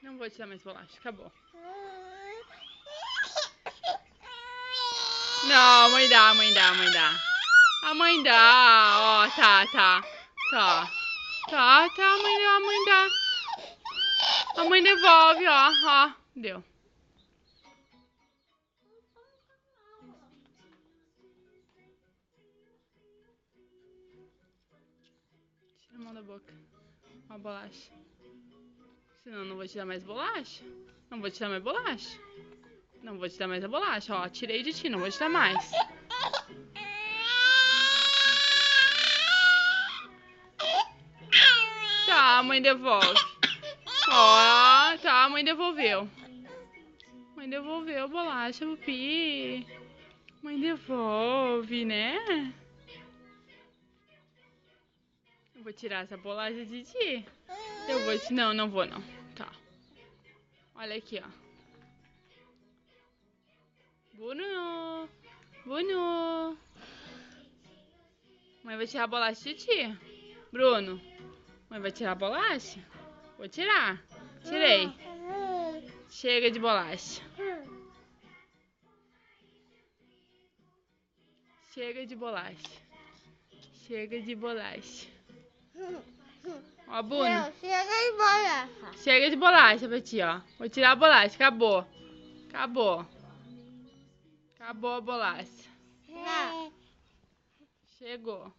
Não vou tirar mais bolacha. Acabou. Não, a mãe dá, a mãe dá, a mãe dá. A mãe dá. Ó, tá. Tá, a mãe dá, a mãe dá. A mãe devolve, ó. Deu. Tira a mão da boca. Ó a bolacha. Senão eu não vou tirar mais bolacha. Não vou tirar mais bolacha. Não vou tirar mais a bolacha, ó. Tirei de ti, não vou tirar mais. Tá, a mãe devolve. Ó, tá, a mãe devolveu. Mãe devolveu a bolacha, Pupi. Mãe devolve, né? Eu vou tirar essa bolacha de ti. Eu vou te... Não, não vou não. Tá. Olha aqui, ó. Bruno. Bruno. Mãe vai tirar a bolacha de ti. Bruno. Mãe vai tirar a bolacha? Vou tirar. Tirei. Chega de bolacha. Chega de bolacha. Chega de bolacha. Ó, Bruno. Não, chega de bolacha. Chega de bolacha pra ti, ó. Vou tirar a bolacha. Acabou. Acabou. Acabou a bolacha. Não. Chegou.